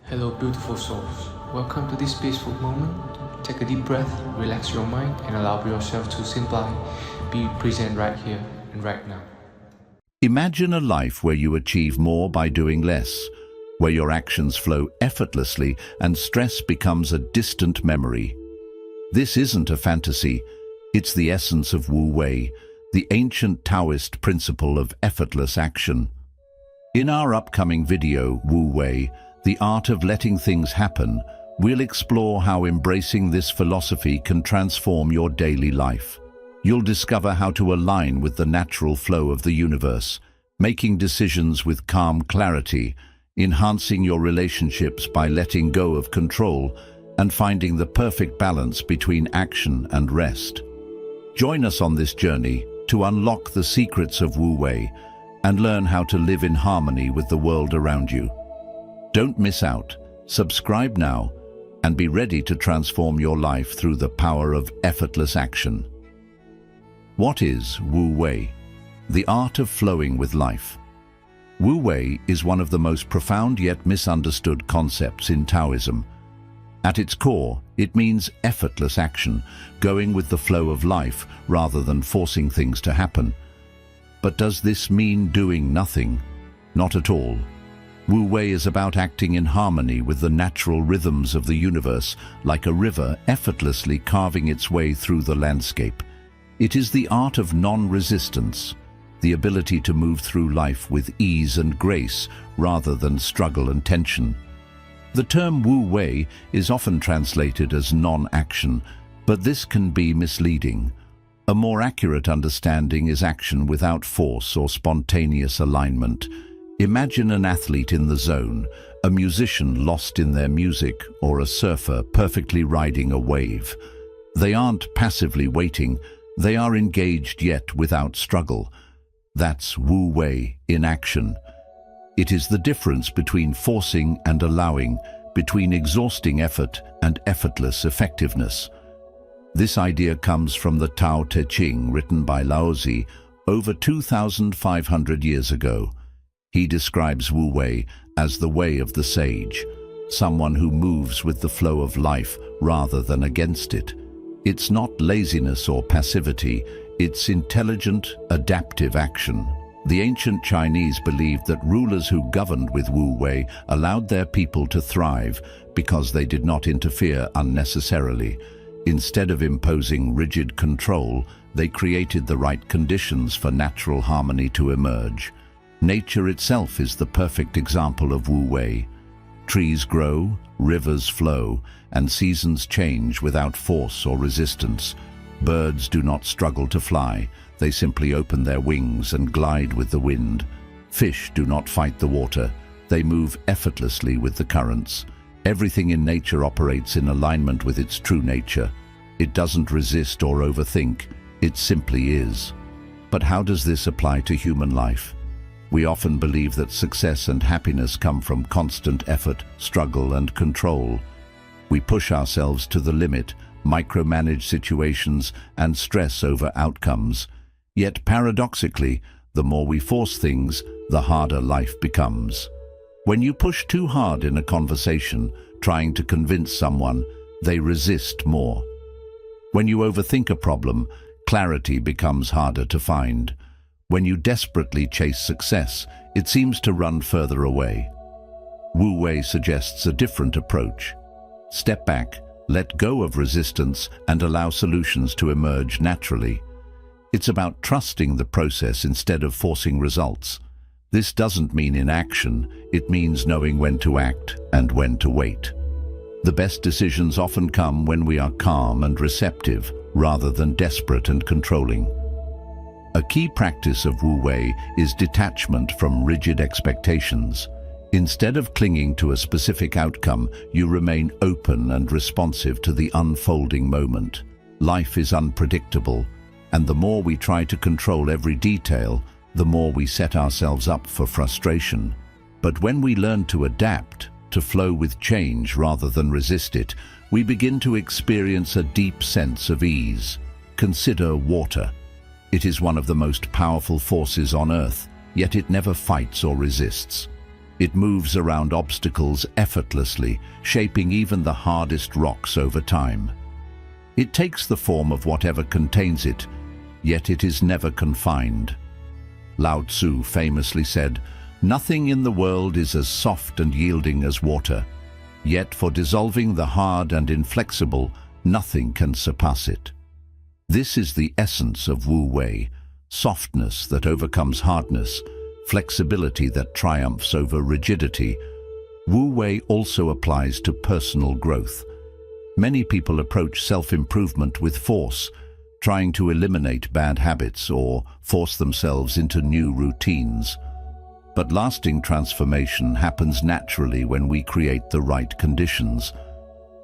Hello, beautiful souls. Welcome to this peaceful moment. Take a deep breath, relax your mind, and allow yourself to simply be present right here and right now. Imagine a life where you achieve more by doing less, where your actions flow effortlessly and stress becomes a distant memory. This isn't a fantasy, it's the essence of Wu Wei, the ancient Taoist principle of effortless action. In our upcoming video, Wu Wei, the art of letting things happen, we'll explore how embracing this philosophy can transform your daily life. You'll discover how to align with the natural flow of the universe, making decisions with calm clarity, enhancing your relationships by letting go of control, and finding the perfect balance between action and rest. Join us on this journey to unlock the secrets of Wu Wei and learn how to live in harmony with the world around you. Don't miss out. Subscribe now and be ready to transform your life through the power of effortless action. What is Wu Wei? The art of flowing with life. Wu Wei is one of the most profound yet misunderstood concepts in Taoism. At its core, it means effortless action, going with the flow of life rather than forcing things to happen. But does this mean doing nothing? Not at all. Wu Wei is about acting in harmony with the natural rhythms of the universe, like a river effortlessly carving its way through the landscape. It is the art of non-resistance, the ability to move through life with ease and grace rather than struggle and tension. The term Wu Wei is often translated as non-action, but this can be misleading. A more accurate understanding is action without force or spontaneous alignment. Imagine an athlete in the zone, a musician lost in their music, or a surfer perfectly riding a wave. They aren't passively waiting, they are engaged yet without struggle. That's Wu Wei in action. It is the difference between forcing and allowing, between exhausting effort and effortless effectiveness. This idea comes from the Tao Te Ching, written by Lao Tzu over 2,500 years ago. He describes Wu Wei as the way of the sage, someone who moves with the flow of life rather than against it. It's not laziness or passivity, it's intelligent, adaptive action. The ancient Chinese believed that rulers who governed with Wu Wei allowed their people to thrive because they did not interfere unnecessarily. Instead of imposing rigid control, they created the right conditions for natural harmony to emerge. Nature itself is the perfect example of Wu Wei. Trees grow, rivers flow, and seasons change without force or resistance. Birds do not struggle to fly, they simply open their wings and glide with the wind. Fish do not fight the water, they move effortlessly with the currents. Everything in nature operates in alignment with its true nature. It doesn't resist or overthink, it simply is. But how does this apply to human life? We often believe that success and happiness come from constant effort, struggle, and control. We push ourselves to the limit, micromanage situations, and stress over outcomes. Yet paradoxically, the more we force things, the harder life becomes. When you push too hard in a conversation, trying to convince someone, they resist more. When you overthink a problem, clarity becomes harder to find. When you desperately chase success, it seems to run further away. Wu Wei suggests a different approach. Step back, let go of resistance, and allow solutions to emerge naturally. It's about trusting the process instead of forcing results. This doesn't mean inaction, it means knowing when to act and when to wait. The best decisions often come when we are calm and receptive, rather than desperate and controlling. A key practice of Wu Wei is detachment from rigid expectations. Instead of clinging to a specific outcome, you remain open and responsive to the unfolding moment. Life is unpredictable, and the more we try to control every detail, the more we set ourselves up for frustration. But when we learn to adapt, to flow with change rather than resist it, we begin to experience a deep sense of ease. Consider water. It is one of the most powerful forces on Earth, yet it never fights or resists. It moves around obstacles effortlessly, shaping even the hardest rocks over time. It takes the form of whatever contains it, yet it is never confined. Lao Tzu famously said, "Nothing in the world is as soft and yielding as water, yet for dissolving the hard and inflexible, nothing can surpass it." This is the essence of Wu Wei, softness that overcomes hardness, flexibility that triumphs over rigidity. Wu Wei also applies to personal growth. Many people approach self-improvement with force, trying to eliminate bad habits or force themselves into new routines. But lasting transformation happens naturally when we create the right conditions.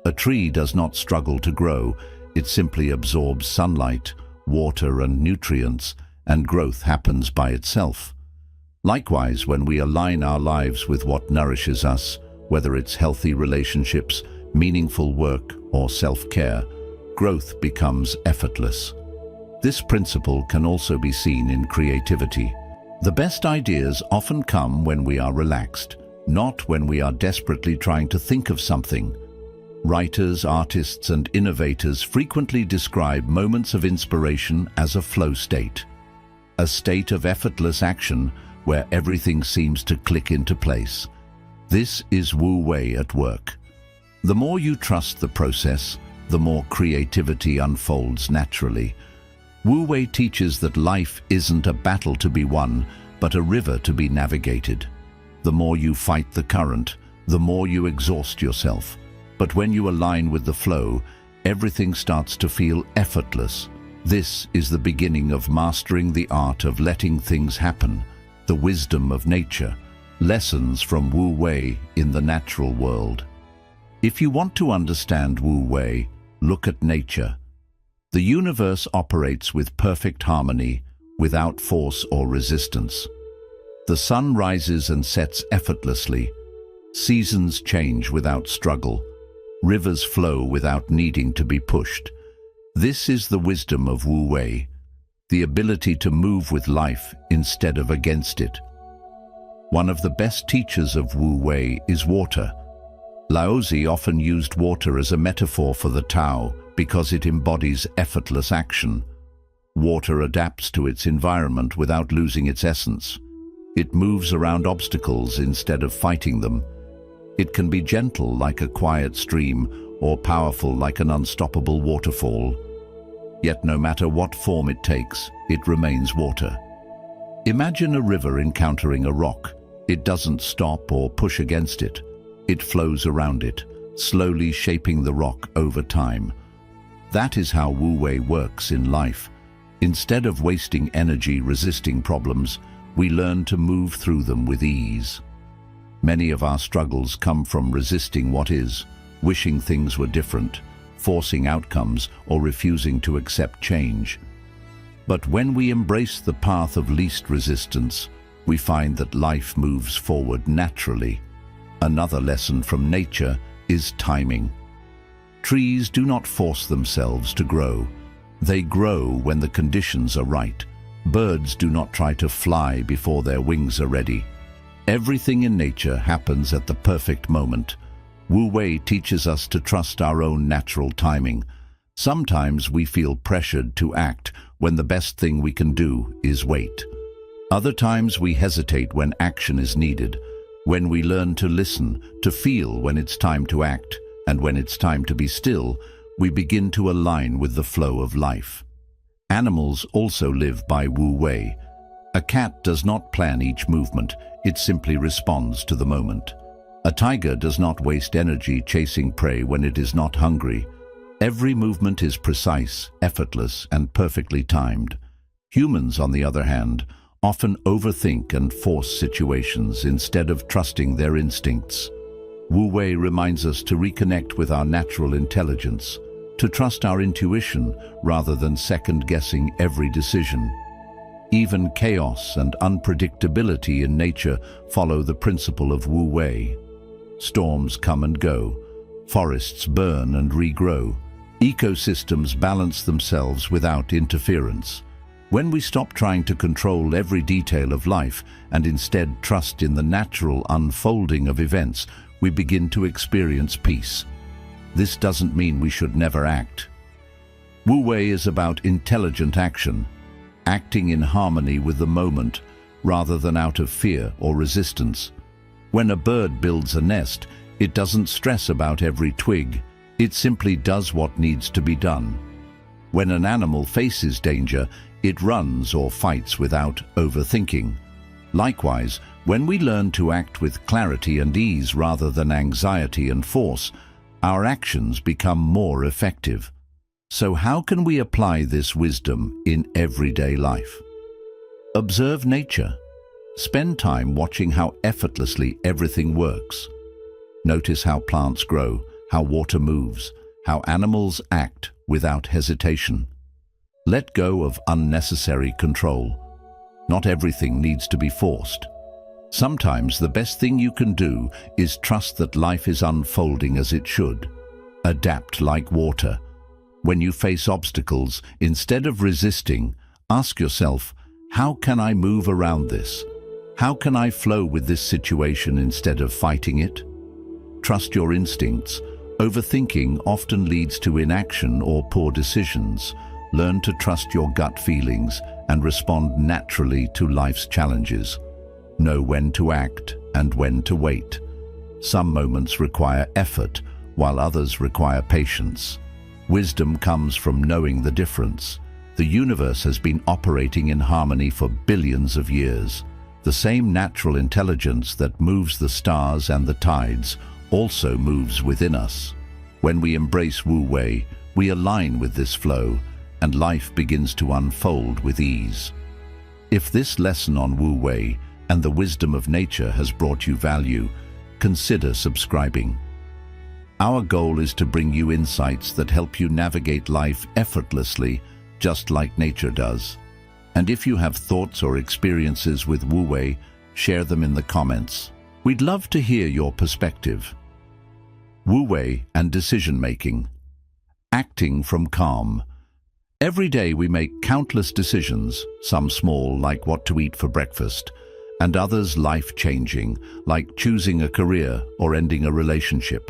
A tree does not struggle to grow, it simply absorbs sunlight, water and nutrients, and growth happens by itself. Likewise, when we align our lives with what nourishes us, whether it's healthy relationships, meaningful work, or self-care, growth becomes effortless. This principle can also be seen in creativity. The best ideas often come when we are relaxed, not when we are desperately trying to think of something. Writers, artists, and innovators frequently describe moments of inspiration as a flow state, a state of effortless action where everything seems to click into place. This is Wu Wei at work. The more you trust the process, the more creativity unfolds naturally. Wu Wei teaches that life isn't a battle to be won, but a river to be navigated. The more you fight the current, the more you exhaust yourself. But when you align with the flow, everything starts to feel effortless. This is the beginning of mastering the art of letting things happen, the wisdom of nature, lessons from Wu Wei in the natural world. If you want to understand Wu Wei, look at nature. The universe operates with perfect harmony, without force or resistance. The sun rises and sets effortlessly. Seasons change without struggle. Rivers flow without needing to be pushed. This is the wisdom of Wu Wei, the ability to move with life instead of against it. One of the best teachers of Wu Wei is water. Lao Tzu often used water as a metaphor for the Tao because it embodies effortless action. Water adapts to its environment without losing its essence. It moves around obstacles instead of fighting them. It can be gentle like a quiet stream or powerful like an unstoppable waterfall. Yet no matter what form it takes, it remains water. Imagine a river encountering a rock. It doesn't stop or push against it. It flows around it, slowly shaping the rock over time. That is how Wu Wei works in life. Instead of wasting energy resisting problems, we learn to move through them with ease. Many of our struggles come from resisting what is, wishing things were different, forcing outcomes, or refusing to accept change. But when we embrace the path of least resistance, we find that life moves forward naturally. Another lesson from nature is timing. Trees do not force themselves to grow. They grow when the conditions are right. Birds do not try to fly before their wings are ready. Everything in nature happens at the perfect moment. Wu Wei teaches us to trust our own natural timing. Sometimes we feel pressured to act when the best thing we can do is wait. Other times we hesitate when action is needed. When we learn to listen, to feel when it's time to act, and when it's time to be still, we begin to align with the flow of life. Animals also live by Wu Wei. A cat does not plan each movement, it simply responds to the moment. A tiger does not waste energy chasing prey when it is not hungry. Every movement is precise, effortless, and perfectly timed. Humans, on the other hand, often overthink and force situations instead of trusting their instincts. Wu Wei reminds us to reconnect with our natural intelligence, to trust our intuition rather than second-guessing every decision. Even chaos and unpredictability in nature follow the principle of Wu Wei. Storms come and go, forests burn and regrow, ecosystems balance themselves without interference. When we stop trying to control every detail of life and instead trust in the natural unfolding of events, we begin to experience peace. This doesn't mean we should never act. Wu Wei is about intelligent action, acting in harmony with the moment rather than out of fear or resistance. When a bird builds a nest, it doesn't stress about every twig. It simply does what needs to be done. When an animal faces danger, it runs or fights without overthinking. Likewise, when we learn to act with clarity and ease rather than anxiety and force, our actions become more effective. So how can we apply this wisdom in everyday life? Observe nature. Spend time watching how effortlessly everything works. Notice how plants grow, how water moves, how animals act without hesitation. Let go of unnecessary control. Not everything needs to be forced. Sometimes the best thing you can do is trust that life is unfolding as it should. Adapt like water. When you face obstacles, instead of resisting, ask yourself, how can I move around this? How can I flow with this situation instead of fighting it? Trust your instincts. Overthinking often leads to inaction or poor decisions. Learn to trust your gut feelings and respond naturally to life's challenges. Know when to act and when to wait. Some moments require effort, while others require patience. Wisdom comes from knowing the difference. The universe has been operating in harmony for billions of years. The same natural intelligence that moves the stars and the tides also moves within us. When we embrace Wu Wei, we align with this flow, and life begins to unfold with ease. If this lesson on Wu Wei and the wisdom of nature has brought you value, consider subscribing. Our goal is to bring you insights that help you navigate life effortlessly, just like nature does. And if you have thoughts or experiences with Wu Wei, share them in the comments. We'd love to hear your perspective. Wu Wei and decision-making. Acting from calm. Every day we make countless decisions, some small, like what to eat for breakfast, and others life-changing, like choosing a career or ending a relationship.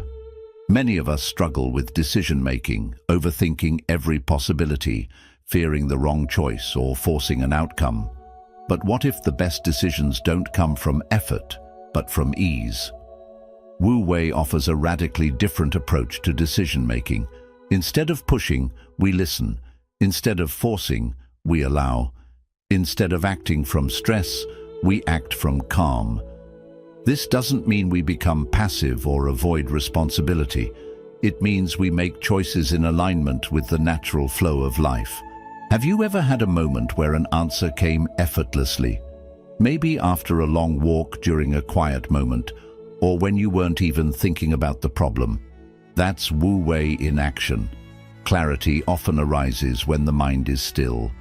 Many of us struggle with decision-making, overthinking every possibility, fearing the wrong choice or forcing an outcome. But what if the best decisions don't come from effort, but from ease? Wu Wei offers a radically different approach to decision-making. Instead of pushing, we listen. Instead of forcing, we allow. Instead of acting from stress, we act from calm. This doesn't mean we become passive or avoid responsibility. It means we make choices in alignment with the natural flow of life. Have you ever had a moment where an answer came effortlessly? Maybe after a long walk during a quiet moment, or when you weren't even thinking about the problem. That's Wu Wei in action. Clarity often arises when the mind is still.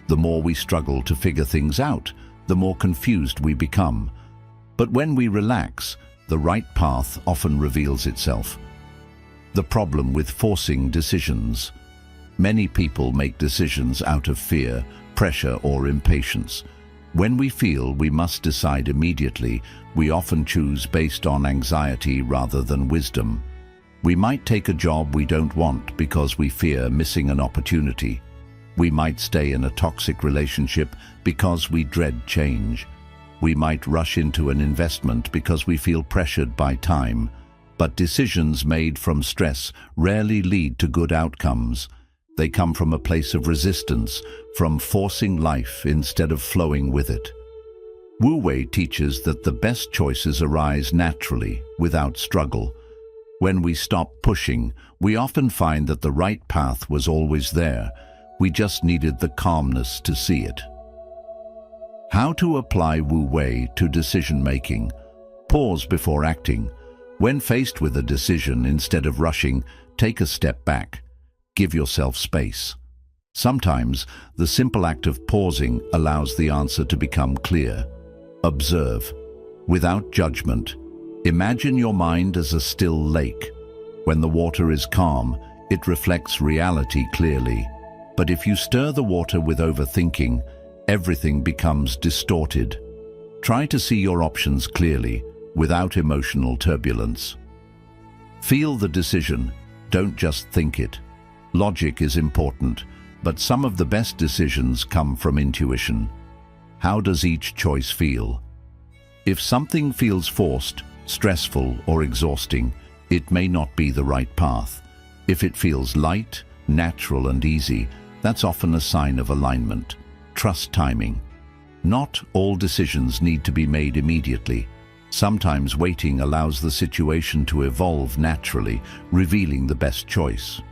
The more we struggle to figure things out, the more confused we become. But when we relax, the right path often reveals itself. The problem with forcing decisions. Many people make decisions out of fear, pressure, or impatience. When we feel we must decide immediately, we often choose based on anxiety rather than wisdom. We might take a job we don't want because we fear missing an opportunity. We might stay in a toxic relationship because we dread change. We might rush into an investment because we feel pressured by time. But decisions made from stress rarely lead to good outcomes. They come from a place of resistance, from forcing life instead of flowing with it. Wu Wei teaches that the best choices arise naturally, without struggle. When we stop pushing, we often find that the right path was always there. We just needed the calmness to see it. How to apply Wu Wei to decision-making. Pause before acting. When faced with a decision, instead of rushing, take a step back. Give yourself space. Sometimes, the simple act of pausing allows the answer to become clear. Observe. Without judgment. Imagine your mind as a still lake. When the water is calm, it reflects reality clearly. But if you stir the water with overthinking, everything becomes distorted. Try to see your options clearly, without emotional turbulence. Feel the decision, don't just think it. Logic is important, but some of the best decisions come from intuition. How does each choice feel? If something feels forced, stressful, or exhausting, it may not be the right path. If it feels light, natural, and easy, that's often a sign of alignment. Trust timing. Not all decisions need to be made immediately. Sometimes waiting allows the situation to evolve naturally, revealing the best choice.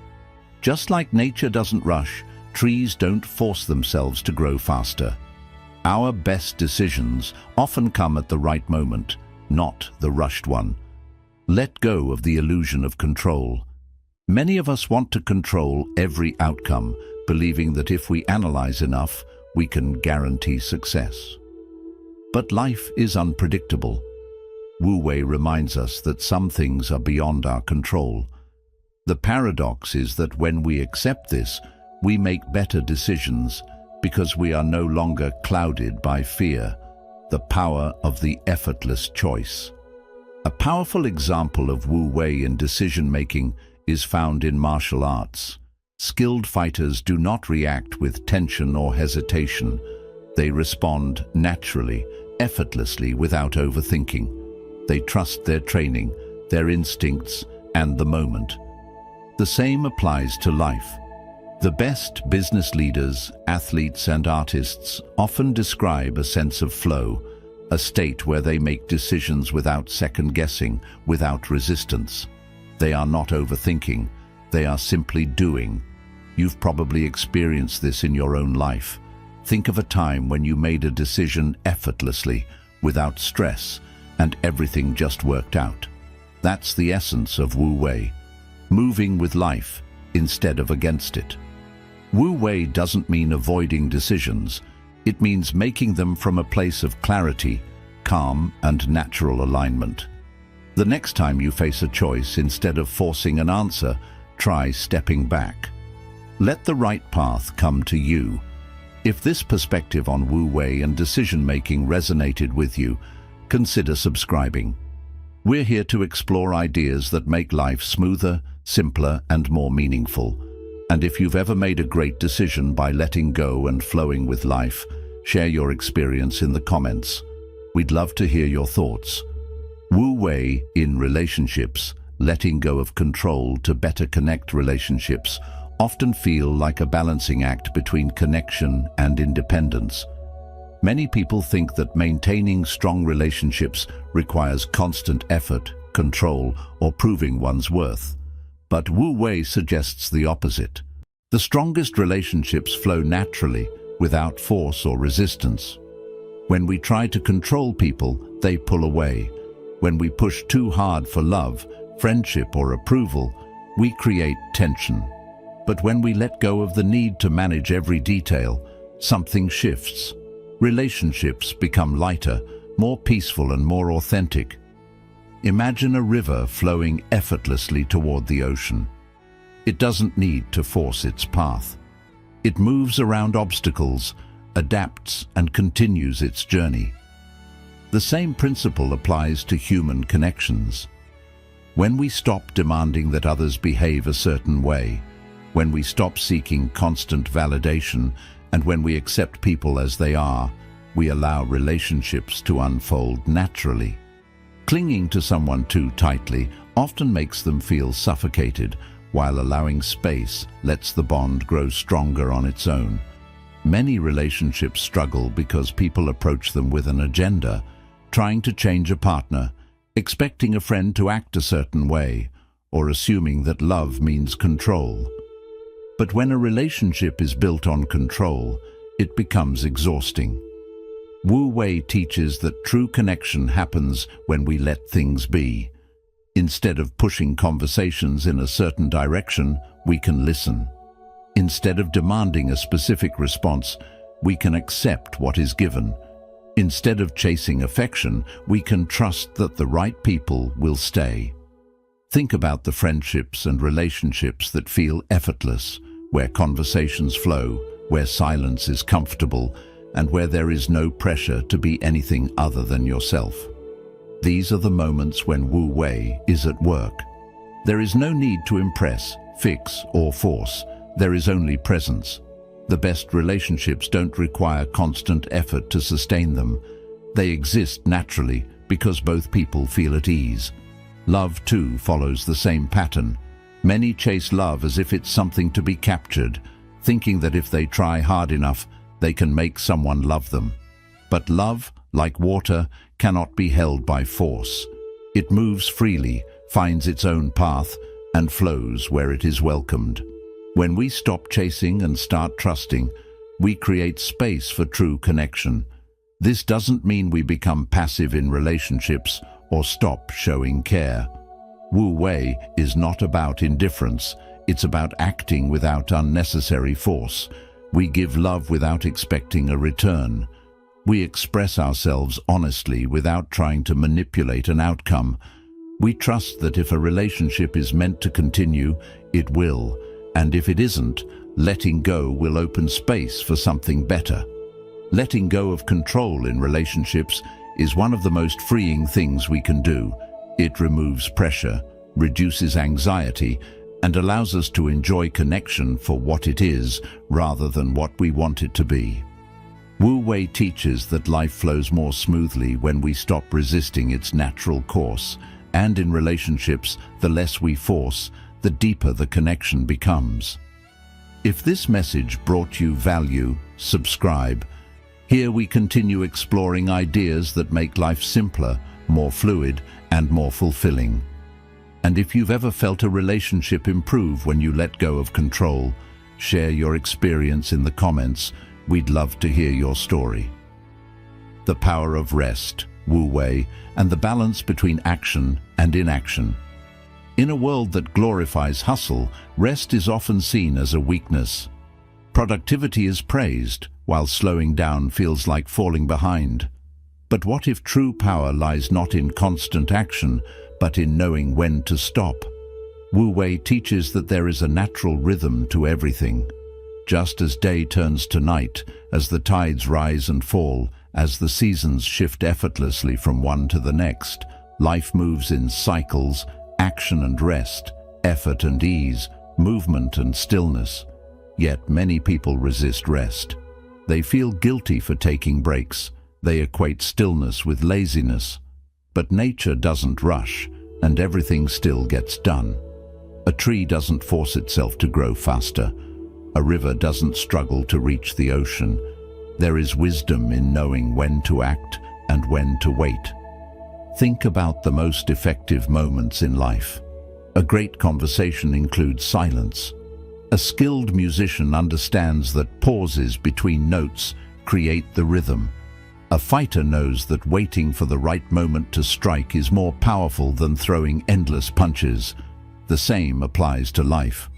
Just like nature doesn't rush, trees don't force themselves to grow faster. Our best decisions often come at the right moment, not the rushed one. Let go of the illusion of control. Many of us want to control every outcome, believing that if we analyze enough, we can guarantee success. But life is unpredictable. Wu Wei reminds us that some things are beyond our control. The paradox is that when we accept this, we make better decisions because we are no longer clouded by fear, the power of the effortless choice. A powerful example of Wu Wei in decision-making is found in martial arts. Skilled fighters do not react with tension or hesitation. They respond naturally, effortlessly, without overthinking. They trust their training, their instincts, and the moment. The same applies to life. The best business leaders, athletes, and artists often describe a sense of flow, a state where they make decisions without second-guessing, without resistance. They are not overthinking, they are simply doing. You've probably experienced this in your own life. Think of a time when you made a decision effortlessly, without stress, and everything just worked out. That's the essence of Wu Wei, moving with life instead of against it. Wu Wei doesn't mean avoiding decisions. It means making them from a place of clarity, calm, and natural alignment. The next time you face a choice, instead of forcing an answer, try stepping back. Let the right path come to you. If this perspective on Wu Wei and decision-making resonated with you, consider subscribing. We're here to explore ideas that make life smoother, simpler, and more meaningful. And if you've ever made a great decision by letting go and flowing with life, share your experience in the comments. We'd love to hear your thoughts. Wu Wei in relationships, letting go of control to better connect relationships, often feel like a balancing act between connection and independence. Many people think that maintaining strong relationships requires constant effort, control, or proving one's worth. But Wu Wei suggests the opposite. The strongest relationships flow naturally, without force or resistance. When we try to control people, they pull away. When we push too hard for love, friendship, or approval, we create tension. But when we let go of the need to manage every detail, something shifts. Relationships become lighter, more peaceful, and more authentic. Imagine a river flowing effortlessly toward the ocean. It doesn't need to force its path. It moves around obstacles, adapts, and continues its journey. The same principle applies to human connections. When we stop demanding that others behave a certain way, when we stop seeking constant validation, and when we accept people as they are, we allow relationships to unfold naturally. Clinging to someone too tightly often makes them feel suffocated, while allowing space lets the bond grow stronger on its own. Many relationships struggle because people approach them with an agenda, trying to change a partner, expecting a friend to act a certain way, or assuming that love means control. But when a relationship is built on control, it becomes exhausting. Wu Wei teaches that true connection happens when we let things be. Instead of pushing conversations in a certain direction, we can listen. Instead of demanding a specific response, we can accept what is given. Instead of chasing affection, we can trust that the right people will stay. Think about the friendships and relationships that feel effortless, where conversations flow, where silence is comfortable, and where there is no pressure to be anything other than yourself. These are the moments when Wu Wei is at work. There is no need to impress, fix, or force. There is only presence. The best relationships don't require constant effort to sustain them. They exist naturally because both people feel at ease. Love, too, follows the same pattern. Many chase love as if it's something to be captured, thinking that if they try hard enough, they can make someone love them. But love, like water, cannot be held by force. It moves freely, finds its own path, and flows where it is welcomed. When we stop chasing and start trusting, we create space for true connection. This doesn't mean we become passive in relationships or stop showing care. Wu Wei is not about indifference, it's about acting without unnecessary force. We give love without expecting a return. We express ourselves honestly without trying to manipulate an outcome. We trust that if a relationship is meant to continue, it will, and if it isn't, letting go will open space for something better. Letting go of control in relationships is one of the most freeing things we can do. It removes pressure, reduces anxiety, and allows us to enjoy connection for what it is rather than what we want it to be. Wu Wei teaches that life flows more smoothly when we stop resisting its natural course, and in relationships, the less we force, the deeper the connection becomes. If this message brought you value, subscribe. Here we continue exploring ideas that make life simpler, more fluid, and more fulfilling. And if you've ever felt a relationship improve when you let go of control, share your experience in the comments. We'd love to hear your story. The power of rest, Wu Wei, and the balance between action and inaction. In a world that glorifies hustle, rest is often seen as a weakness. Productivity is praised, while slowing down feels like falling behind. But what if true power lies not in constant action, but in knowing when to stop? Wu Wei teaches that there is a natural rhythm to everything. Just as day turns to night, as the tides rise and fall, as the seasons shift effortlessly from one to the next, life moves in cycles, action and rest, effort and ease, movement and stillness. Yet many people resist rest. They feel guilty for taking breaks. They equate stillness with laziness. But nature doesn't rush, and everything still gets done. A tree doesn't force itself to grow faster. A river doesn't struggle to reach the ocean. There is wisdom in knowing when to act and when to wait. Think about the most effective moments in life. A great conversation includes silence. A skilled musician understands that pauses between notes create the rhythm. A fighter knows that waiting for the right moment to strike is more powerful than throwing endless punches. The same applies to life.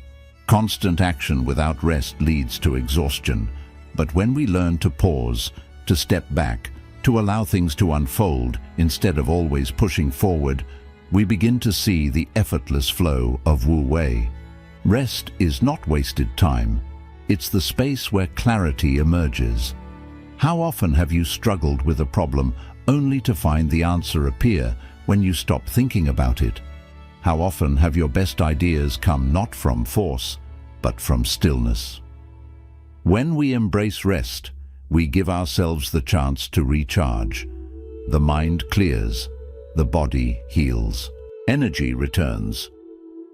Constant action without rest leads to exhaustion. But when we learn to pause, to step back, to allow things to unfold instead of always pushing forward, we begin to see the effortless flow of Wu Wei. Rest is not wasted time. It's the space where clarity emerges. How often have you struggled with a problem only to find the answer appear when you stop thinking about it? How often have your best ideas come not from force, but from stillness? When we embrace rest, we give ourselves the chance to recharge. The mind clears, the body heals, energy returns.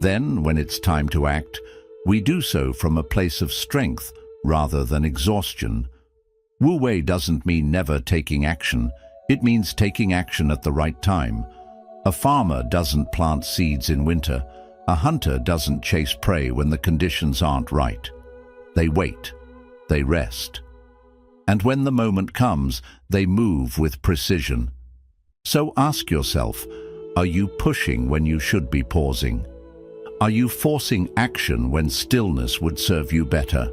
Then, when it's time to act, we do so from a place of strength rather than exhaustion. Wu Wei doesn't mean never taking action. It means taking action at the right time. A farmer doesn't plant seeds in winter. A hunter doesn't chase prey when the conditions aren't right. They wait. They rest. And when the moment comes, they move with precision. So ask yourself, are you pushing when you should be pausing? Are you forcing action when stillness would serve you better?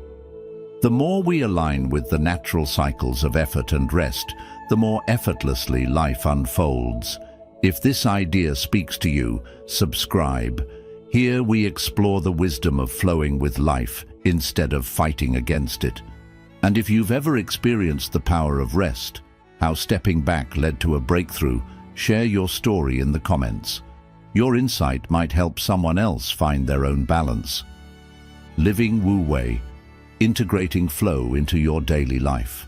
The more we align with the natural cycles of effort and rest, the more effortlessly life unfolds. If this idea speaks to you, subscribe. Here we explore the wisdom of flowing with life instead of fighting against it. And if you've ever experienced the power of rest, how stepping back led to a breakthrough, share your story in the comments. Your insight might help someone else find their own balance. Living Wu Wei, integrating flow into your daily life.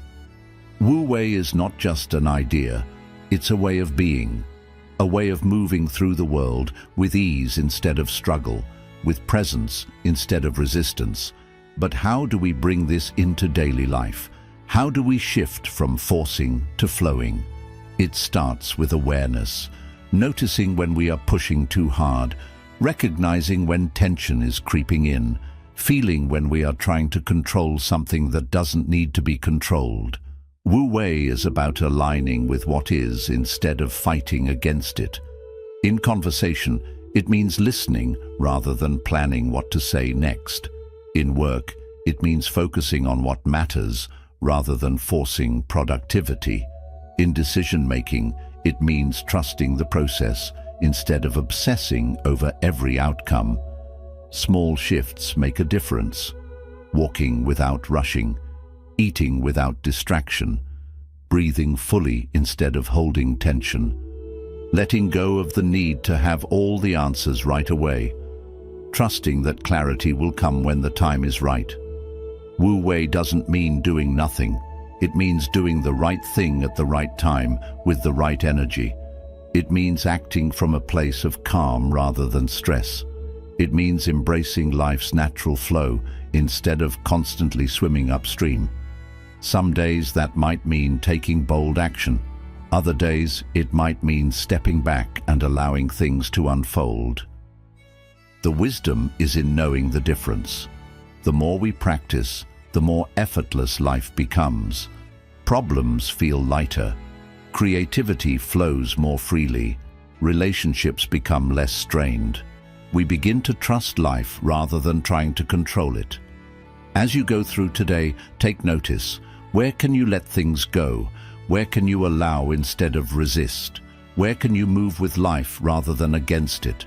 Wu Wei is not just an idea, it's a way of being, a way of moving through the world with ease instead of struggle, with presence instead of resistance. But how do we bring this into daily life? How do we shift from forcing to flowing? It starts with awareness, noticing when we are pushing too hard, recognizing when tension is creeping in, feeling when we are trying to control something that doesn't need to be controlled. Wu Wei is about aligning with what is instead of fighting against it. In conversation, it means listening rather than planning what to say next. In work, it means focusing on what matters rather than forcing productivity. In decision-making, it means trusting the process instead of obsessing over every outcome. Small shifts make a difference. Walking without rushing, eating without distraction, breathing fully instead of holding tension, letting go of the need to have all the answers right away, trusting that clarity will come when the time is right. Wu Wei doesn't mean doing nothing. It means doing the right thing at the right time with the right energy. It means acting from a place of calm rather than stress. It means embracing life's natural flow instead of constantly swimming upstream. Some days that might mean taking bold action. Other days it might mean stepping back and allowing things to unfold. The wisdom is in knowing the difference. The more we practice, the more effortless life becomes. Problems feel lighter. Creativity flows more freely. Relationships become less strained. We begin to trust life rather than trying to control it. As you go through today, take notice. Where can you let things go? Where can you allow instead of resist? Where can you move with life rather than against it?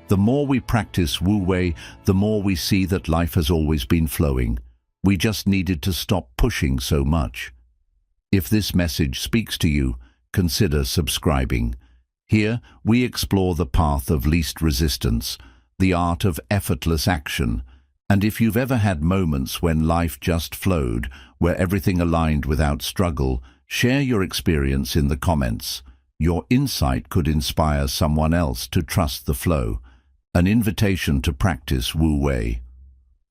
The more we practice Wu Wei, the more we see that life has always been flowing. We just needed to stop pushing so much. If this message speaks to you, consider subscribing. Here, we explore the path of least resistance, the art of effortless action. And if you've ever had moments when life just flowed, where everything aligned without struggle, share your experience in the comments. Your insight could inspire someone else to trust the flow. An invitation to practice Wu Wei.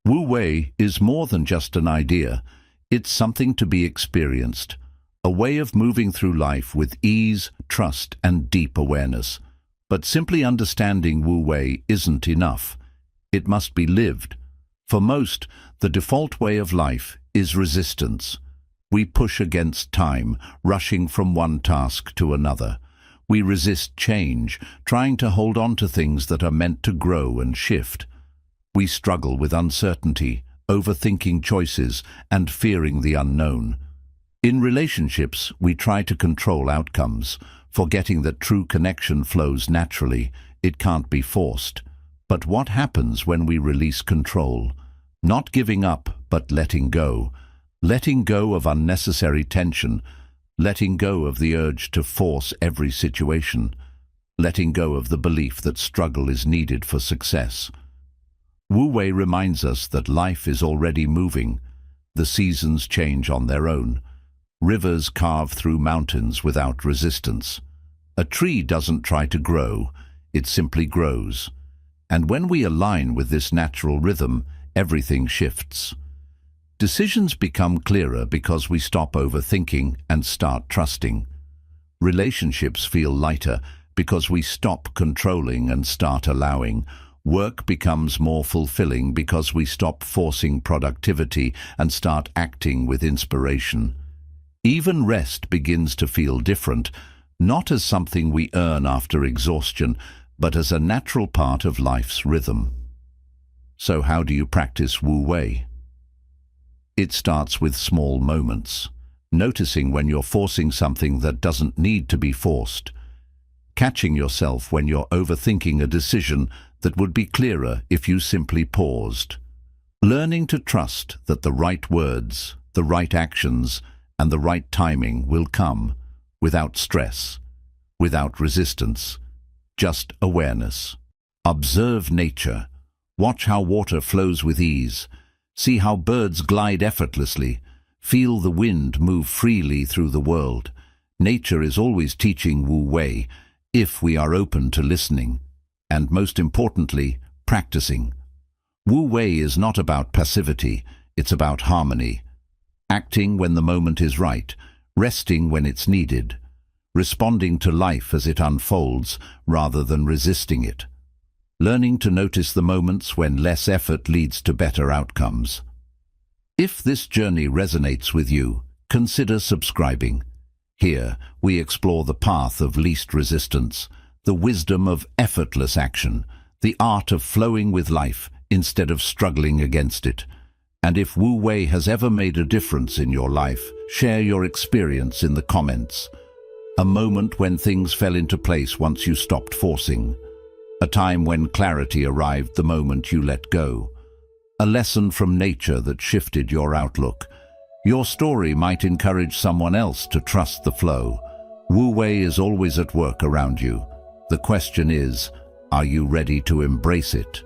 Wu Wei is more than just an idea. It's something to be experienced. A way of moving through life with ease, trust, and deep awareness. But simply understanding Wu Wei isn't enough. It must be lived. For most, the default way of life is resistance. We push against time, rushing from one task to another. We resist change, trying to hold on to things that are meant to grow and shift. We struggle with uncertainty, overthinking choices, and fearing the unknown. In relationships, we try to control outcomes, forgetting that true connection flows naturally. It can't be forced. But what happens when we release control? Not giving up, but letting go. Letting go of unnecessary tension. Letting go of the urge to force every situation. Letting go of the belief that struggle is needed for success. Wu Wei reminds us that life is already moving. The seasons change on their own. Rivers carve through mountains without resistance. A tree doesn't try to grow, it simply grows. And when we align with this natural rhythm, everything shifts. Decisions become clearer because we stop overthinking and start trusting. Relationships feel lighter because we stop controlling and start allowing. Work becomes more fulfilling because we stop forcing productivity and start acting with inspiration. Even rest begins to feel different, not as something we earn after exhaustion, but as a natural part of life's rhythm. So how do you practice Wu Wei? It starts with small moments, noticing when you're forcing something that doesn't need to be forced, catching yourself when you're overthinking a decision that would be clearer if you simply paused. Learning to trust that the right words, the right actions, and the right timing will come without stress, without resistance, just awareness. Observe nature. Watch how water flows with ease. See how birds glide effortlessly. Feel the wind move freely through the world. Nature is always teaching Wu Wei if we are open to listening, and most importantly, practicing. Wu Wei is not about passivity, it's about harmony. Acting when the moment is right, resting when it's needed, responding to life as it unfolds rather than resisting it. Learning to notice the moments when less effort leads to better outcomes. If this journey resonates with you, consider subscribing. Here, we explore the path of least resistance, the wisdom of effortless action, the art of flowing with life instead of struggling against it. And if Wu Wei has ever made a difference in your life, share your experience in the comments. A moment when things fell into place once you stopped forcing. A time when clarity arrived the moment you let go. A lesson from nature that shifted your outlook. Your story might encourage someone else to trust the flow. Wu Wei is always at work around you. The question is, are you ready to embrace it?